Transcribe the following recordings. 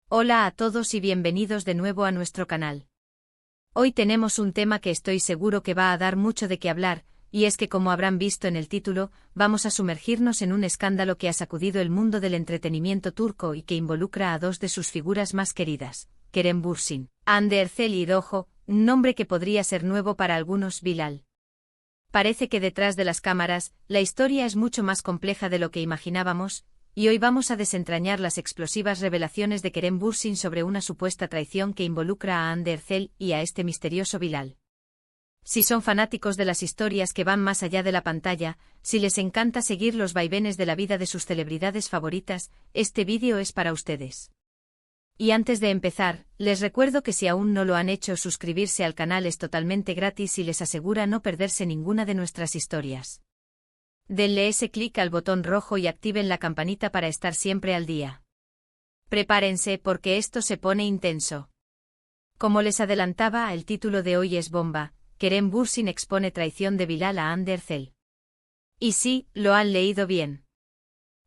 Hola a todos y bienvenidos de nuevo a nuestro canal. Hoy tenemos un tema que estoy seguro que va a dar mucho de qué hablar, y es que como habrán visto en el título, vamos a sumergirnos en un escándalo que ha sacudido el mundo del entretenimiento turco y que involucra a dos de sus figuras más queridas, Kerem Bürsin, Hande Erçel y Doğu, un nombre que podría ser nuevo para algunos, Bilal. Parece que detrás de las cámaras, la historia es mucho más compleja de lo que imaginábamos, y hoy vamos a desentrañar las explosivas revelaciones de Kerem Bürsin sobre una supuesta traición que involucra a Hande Erçel y a este misterioso Bilal. Si son fanáticos de las historias que van más allá de la pantalla, si les encanta seguir los vaivenes de la vida de sus celebridades favoritas, este vídeo es para ustedes. Y antes de empezar, les recuerdo que si aún no lo han hecho, suscribirse al canal es totalmente gratis y les asegura no perderse ninguna de nuestras historias. Denle ese clic al botón rojo y activen la campanita para estar siempre al día. Prepárense porque esto se pone intenso. Como les adelantaba, el título de hoy es bomba: Kerem Bürsin expone traición de Bilal a Hande Erçel. Y sí, lo han leído bien.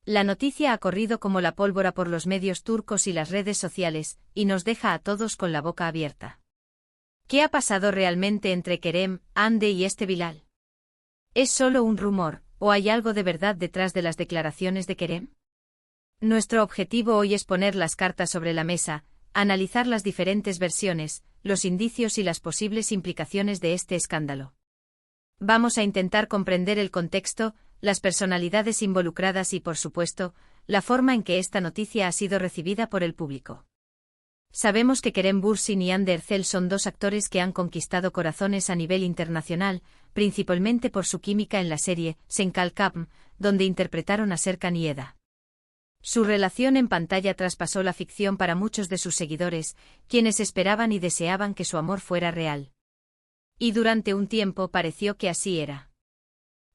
La noticia ha corrido como la pólvora por los medios turcos y las redes sociales, y nos deja a todos con la boca abierta. ¿Qué ha pasado realmente entre Kerem, Hande y este Bilal? ¿Es solo un rumor, o hay algo de verdad detrás de las declaraciones de Kerem? Nuestro objetivo hoy es poner las cartas sobre la mesa, analizar las diferentes versiones, los indicios y las posibles implicaciones de este escándalo. Vamos a intentar comprender el contexto, las personalidades involucradas y, por supuesto, la forma en que esta noticia ha sido recibida por el público. Sabemos que Kerem Bürsin y Hande Erçel son dos actores que han conquistado corazones a nivel internacional, principalmente por su química en la serie Sen Kalkam, donde interpretaron a Serkan y Eda. Su relación en pantalla traspasó la ficción para muchos de sus seguidores, quienes esperaban y deseaban que su amor fuera real. Y durante un tiempo pareció que así era.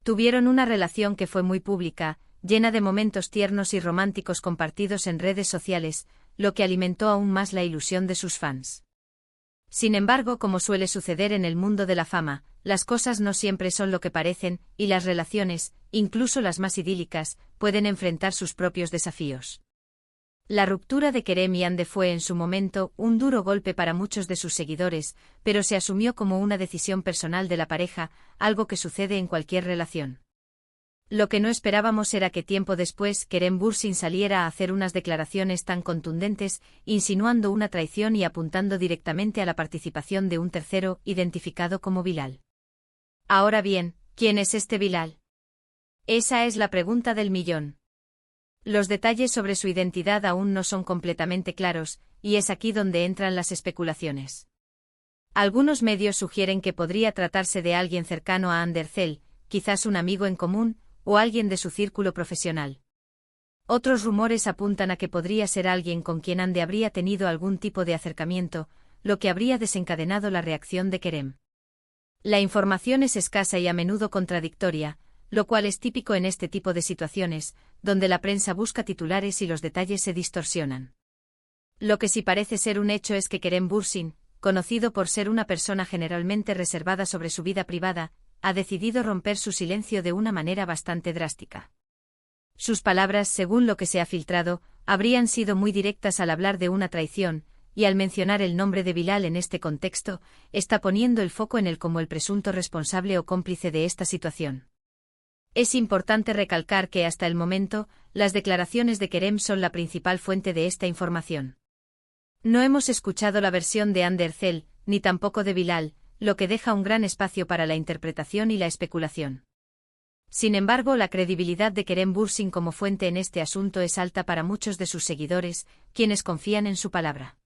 Tuvieron una relación que fue muy pública, llena de momentos tiernos y románticos compartidos en redes sociales, lo que alimentó aún más la ilusión de sus fans. Sin embargo, como suele suceder en el mundo de la fama, las cosas no siempre son lo que parecen, y las relaciones, incluso las más idílicas, pueden enfrentar sus propios desafíos. La ruptura de Kerem y Hande fue en su momento un duro golpe para muchos de sus seguidores, pero se asumió como una decisión personal de la pareja, algo que sucede en cualquier relación. Lo que no esperábamos era que tiempo después Kerem Bürsin saliera a hacer unas declaraciones tan contundentes, insinuando una traición y apuntando directamente a la participación de un tercero, identificado como Bilal. Ahora bien, ¿quién es este Bilal? Esa es la pregunta del millón. Los detalles sobre su identidad aún no son completamente claros, y es aquí donde entran las especulaciones. Algunos medios sugieren que podría tratarse de alguien cercano a Hande Erçel, quizás un amigo en común, o alguien de su círculo profesional. Otros rumores apuntan a que podría ser alguien con quien Hande habría tenido algún tipo de acercamiento, lo que habría desencadenado la reacción de Kerem. La información es escasa y a menudo contradictoria, lo cual es típico en este tipo de situaciones, donde la prensa busca titulares y los detalles se distorsionan. Lo que sí parece ser un hecho es que Kerem Bürsin, conocido por ser una persona generalmente reservada sobre su vida privada, ha decidido romper su silencio de una manera bastante drástica. Sus palabras, según lo que se ha filtrado, habrían sido muy directas al hablar de una traición, y al mencionar el nombre de Bilal en este contexto, está poniendo el foco en él como el presunto responsable o cómplice de esta situación. Es importante recalcar que hasta el momento, las declaraciones de Kerem son la principal fuente de esta información. No hemos escuchado la versión de Hande Erçel, ni tampoco de Bilal, lo que deja un gran espacio para la interpretación y la especulación. Sin embargo, la credibilidad de Kerem Bürsin como fuente en este asunto es alta para muchos de sus seguidores, quienes confían en su palabra.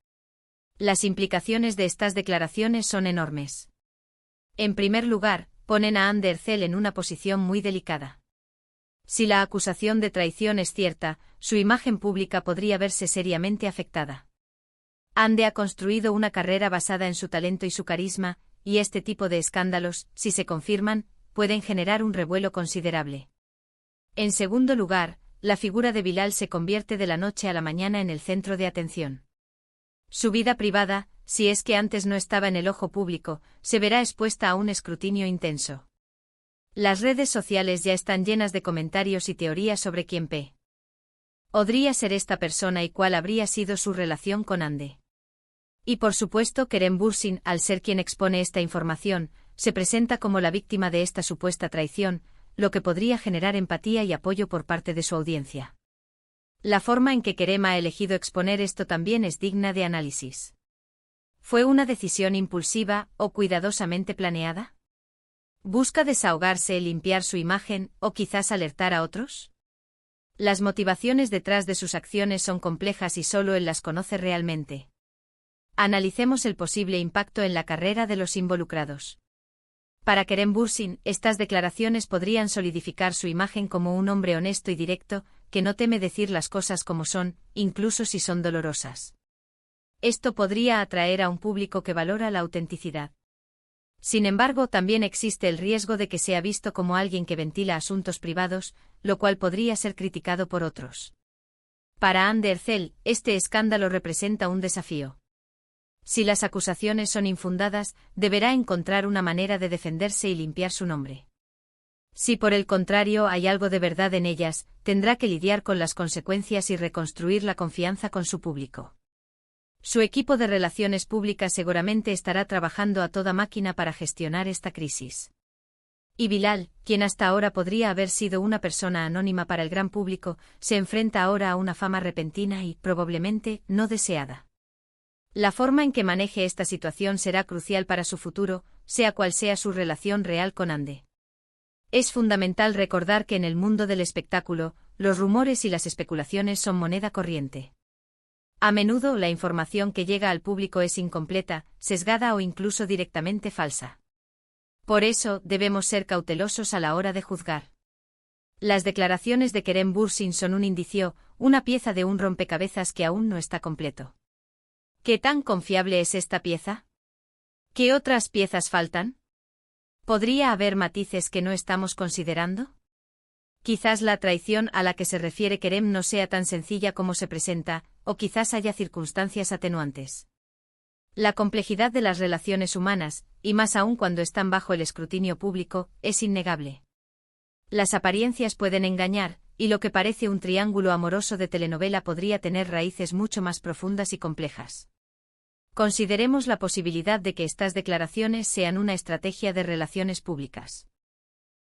Las implicaciones de estas declaraciones son enormes. En primer lugar, ponen a Hande Erçel en una posición muy delicada. Si la acusación de traición es cierta, su imagen pública podría verse seriamente afectada. Hande ha construido una carrera basada en su talento y su carisma, y este tipo de escándalos, si se confirman, pueden generar un revuelo considerable. En segundo lugar, la figura de Bilal se convierte de la noche a la mañana en el centro de atención. Su vida privada, si es que antes no estaba en el ojo público, se verá expuesta a un escrutinio intenso. Las redes sociales ya están llenas de comentarios y teorías sobre quién Podría ser esta persona y cuál habría sido su relación con Ande. Y por supuesto Kerem Bürsin, al ser quien expone esta información, se presenta como la víctima de esta supuesta traición, lo que podría generar empatía y apoyo por parte de su audiencia. La forma en que Kerem ha elegido exponer esto también es digna de análisis. ¿Fue una decisión impulsiva o cuidadosamente planeada? ¿Busca desahogarse, limpiar su imagen o quizás alertar a otros? Las motivaciones detrás de sus acciones son complejas y solo él las conoce realmente. Analicemos el posible impacto en la carrera de los involucrados. Para Kerem Bürsin, estas declaraciones podrían solidificar su imagen como un hombre honesto y directo, que no teme decir las cosas como son, incluso si son dolorosas. Esto podría atraer a un público que valora la autenticidad. Sin embargo, también existe el riesgo de que sea visto como alguien que ventila asuntos privados, lo cual podría ser criticado por otros. Para Hande Erçel, este escándalo representa un desafío. Si las acusaciones son infundadas, deberá encontrar una manera de defenderse y limpiar su nombre. Si por el contrario hay algo de verdad en ellas, tendrá que lidiar con las consecuencias y reconstruir la confianza con su público. Su equipo de relaciones públicas seguramente estará trabajando a toda máquina para gestionar esta crisis. Y Bilal, quien hasta ahora podría haber sido una persona anónima para el gran público, se enfrenta ahora a una fama repentina y, probablemente, no deseada. La forma en que maneje esta situación será crucial para su futuro, sea cual sea su relación real con Hande. Es fundamental recordar que en el mundo del espectáculo, los rumores y las especulaciones son moneda corriente. A menudo la información que llega al público es incompleta, sesgada o incluso directamente falsa. Por eso, debemos ser cautelosos a la hora de juzgar. Las declaraciones de Kerem Bürsin son un indicio, una pieza de un rompecabezas que aún no está completo. ¿Qué tan confiable es esta pieza? ¿Qué otras piezas faltan? ¿Podría haber matices que no estamos considerando? Quizás la traición a la que se refiere Kerem no sea tan sencilla como se presenta, o quizás haya circunstancias atenuantes. La complejidad de las relaciones humanas, y más aún cuando están bajo el escrutinio público, es innegable. Las apariencias pueden engañar, y lo que parece un triángulo amoroso de telenovela podría tener raíces mucho más profundas y complejas. Consideremos la posibilidad de que estas declaraciones sean una estrategia de relaciones públicas.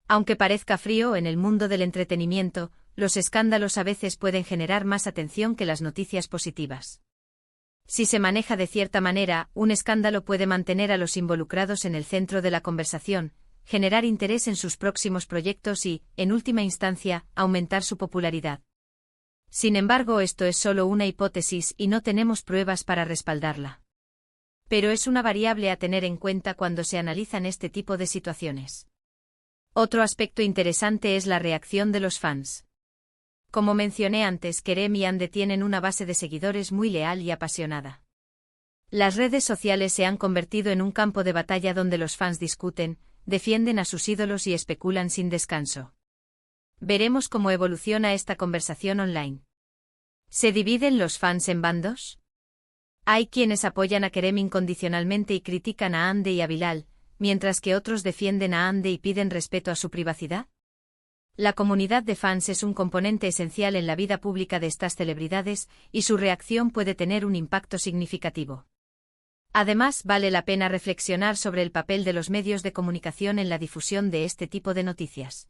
Aunque parezca frío en el mundo del entretenimiento, los escándalos a veces pueden generar más atención que las noticias positivas. Si se maneja de cierta manera, un escándalo puede mantener a los involucrados en el centro de la conversación, generar interés en sus próximos proyectos y, en última instancia, aumentar su popularidad. Sin embargo, esto es solo una hipótesis y no tenemos pruebas para respaldarla. Pero es una variable a tener en cuenta cuando se analizan este tipo de situaciones. Otro aspecto interesante es la reacción de los fans. Como mencioné antes, Kerem y Hande tienen una base de seguidores muy leal y apasionada. Las redes sociales se han convertido en un campo de batalla donde los fans discuten, defienden a sus ídolos y especulan sin descanso. Veremos cómo evoluciona esta conversación online. ¿Se dividen los fans en bandos? Hay quienes apoyan a Kerem incondicionalmente y critican a Hande y a Bilal, mientras que otros defienden a Hande y piden respeto a su privacidad. La comunidad de fans es un componente esencial en la vida pública de estas celebridades, y su reacción puede tener un impacto significativo. Además, vale la pena reflexionar sobre el papel de los medios de comunicación en la difusión de este tipo de noticias.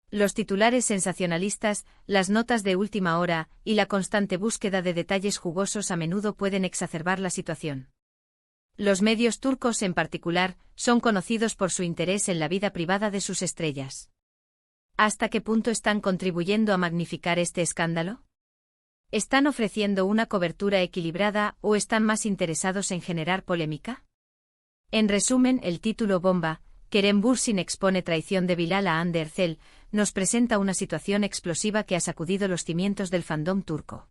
Los titulares sensacionalistas, las notas de última hora, y la constante búsqueda de detalles jugosos a menudo pueden exacerbar la situación. Los medios turcos en particular, son conocidos por su interés en la vida privada de sus estrellas. ¿Hasta qué punto están contribuyendo a magnificar este escándalo? ¿Están ofreciendo una cobertura equilibrada o están más interesados en generar polémica? En resumen, el título bomba, Kerem Bürsin expone traición de Bilal a Hande Erçel, nos presenta una situación explosiva que ha sacudido los cimientos del fandom turco.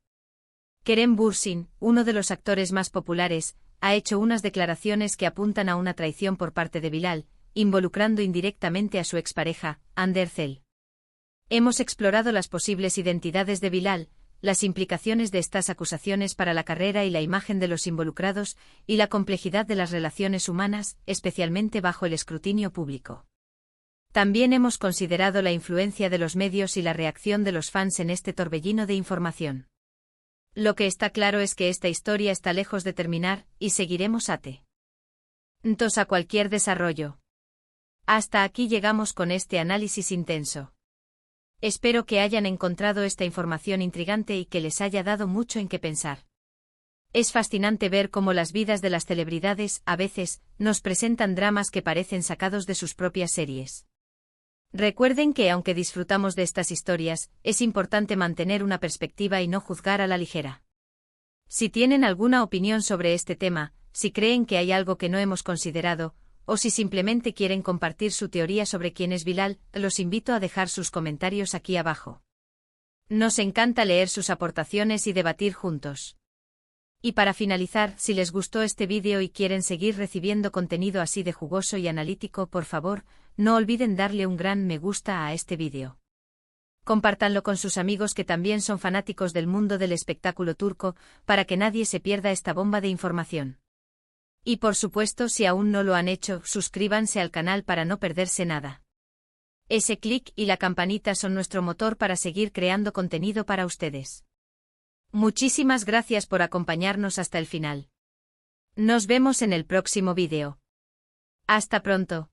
Kerem Bürsin, uno de los actores más populares, ha hecho unas declaraciones que apuntan a una traición por parte de Bilal, involucrando indirectamente a su expareja, Hande Erçel. Hemos explorado las posibles identidades de Bilal, las implicaciones de estas acusaciones para la carrera y la imagen de los involucrados, y la complejidad de las relaciones humanas, especialmente bajo el escrutinio público. También hemos considerado la influencia de los medios y la reacción de los fans en este torbellino de información. Lo que está claro es que esta historia está lejos de terminar, y seguiremos atentos a cualquier desarrollo. Hasta aquí llegamos con este análisis intenso. Espero que hayan encontrado esta información intrigante y que les haya dado mucho en qué pensar. Es fascinante ver cómo las vidas de las celebridades, a veces, nos presentan dramas que parecen sacados de sus propias series. Recuerden que aunque disfrutamos de estas historias, es importante mantener una perspectiva y no juzgar a la ligera. Si tienen alguna opinión sobre este tema, si creen que hay algo que no hemos considerado, o si simplemente quieren compartir su teoría sobre quién es Bilal, los invito a dejar sus comentarios aquí abajo. Nos encanta leer sus aportaciones y debatir juntos. Y para finalizar, si les gustó este vídeo y quieren seguir recibiendo contenido así de jugoso y analítico, por favor, no olviden darle un gran me gusta a este vídeo. Compártanlo con sus amigos que también son fanáticos del mundo del espectáculo turco, para que nadie se pierda esta bomba de información. Y por supuesto, si aún no lo han hecho, suscríbanse al canal para no perderse nada. Ese clic y la campanita son nuestro motor para seguir creando contenido para ustedes. Muchísimas gracias por acompañarnos hasta el final. Nos vemos en el próximo vídeo. Hasta pronto.